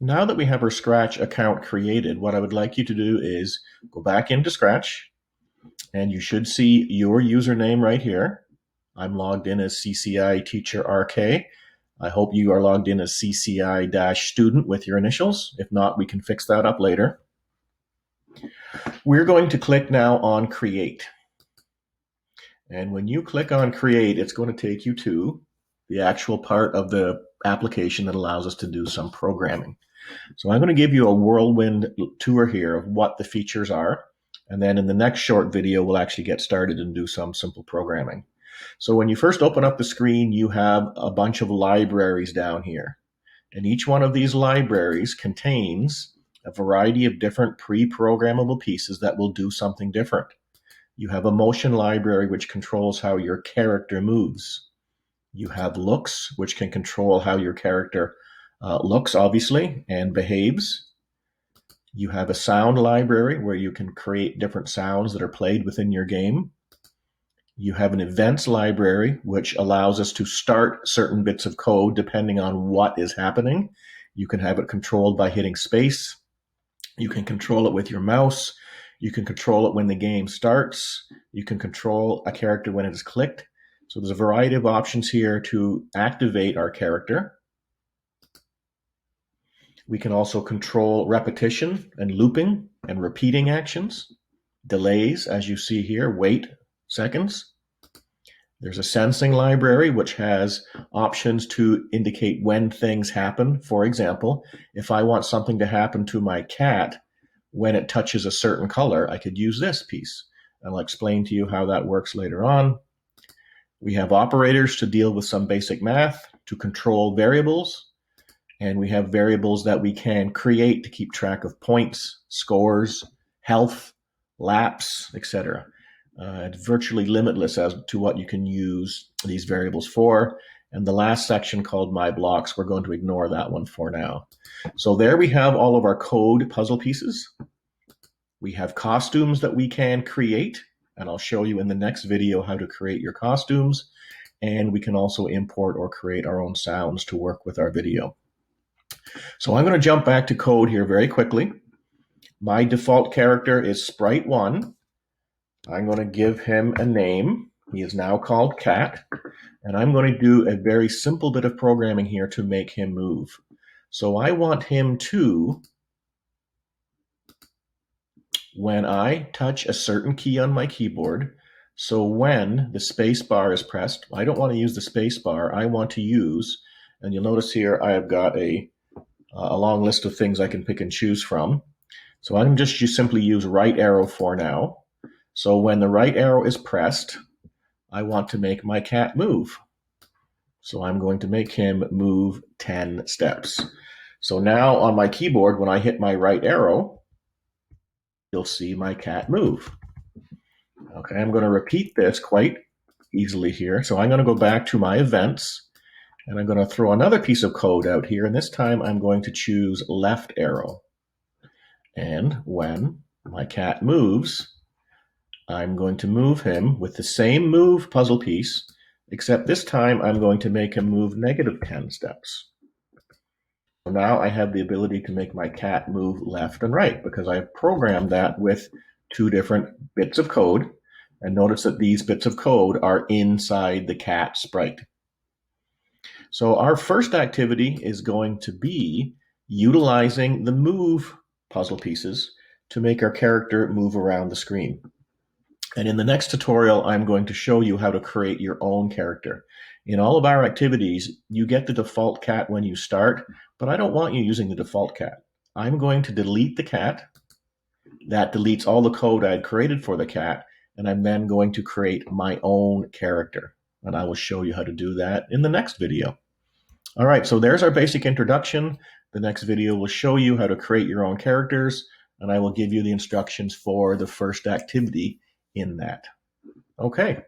Now that we have our Scratch account created, what I would like you to do is go back into Scratch, and you should see your username right here. I'm logged in as CCI Teacher RK. I hope you are logged in as CCI-student with your initials. If not, we can fix that up later. We're going to click now on Create. And when you click on Create, it's going to take you to the actual part of the application that allows us to do some programming. So I'm going to give you a whirlwind tour here of what the features are. And then in the next short video, we'll actually get started and do some simple programming. So when you first open up the screen, you have a bunch of libraries down here. And each one of these libraries contains a variety of different pre-programmable pieces that will do something different. You have a motion library, which controls how your character moves. You have looks, which can control how your character looks, obviously, and behaves. You have a sound library where you can create different sounds that are played within your game. You have an events library, which allows us to start certain bits of code depending on what is happening. You can have it controlled by hitting space. You can control it with your mouse. You can control it when the game starts. You can control a character when it is clicked. So there's a variety of options here to activate our character. We can also control repetition and looping and repeating actions, delays, as you see here, wait seconds. There's a sensing library, which has options to indicate when things happen. For example, if I want something to happen to my cat when it touches a certain color, I could use this piece. And I'll explain to you how that works later on. We have operators to deal with some basic math, to control variables. And we have variables that we can create to keep track of points, scores, health, laps, etc. It's virtually limitless as to what you can use these variables for. And the last section called My Blocks, we're going to ignore that one for now. So there we have all of our code puzzle pieces. We have costumes that we can create, and I'll show you in the next video how to create your costumes. And we can also import or create our own sounds to work with our video. So I'm going to jump back to code here very quickly. My default character is Sprite1. I'm going to give him a name. He is now called Cat. And I'm going to do a very simple bit of programming here to make him move. So I want him to, when I touch a certain key on my keyboard, so when the space bar is pressed, I don't want to use the space bar. I want to use, and you'll notice here I have got a long list of things I can pick and choose from. So I'm just simply use right arrow for now. So when the right arrow is pressed, I want to make my cat move. So I'm going to make him move 10 steps. So now on my keyboard, when I hit my right arrow, you'll see my cat move. Okay, I'm going to repeat this quite easily here. So I'm going to go back to my events, and I'm going to throw another piece of code out here. And this time I'm going to choose left arrow. And when my cat moves, I'm going to move him with the same move puzzle piece, except this time I'm going to make him move negative 10 steps. So now I have the ability to make my cat move left and right because I've programmed that with two different bits of code. And notice that these bits of code are inside the cat sprite. So our first activity is going to be utilizing the move puzzle pieces to make our character move around the screen. And in the next tutorial, I'm going to show you how to create your own character. In all of our activities, you get the default cat when you start, but I don't want you using the default cat. I'm going to delete the cat. That deletes all the code I had created for the cat, and I'm then going to create my own character. And I will show you how to do that in the next video. All right, so there's our basic introduction. The next video will show you how to create your own characters, and I will give you the instructions for the first activity in that. Okay.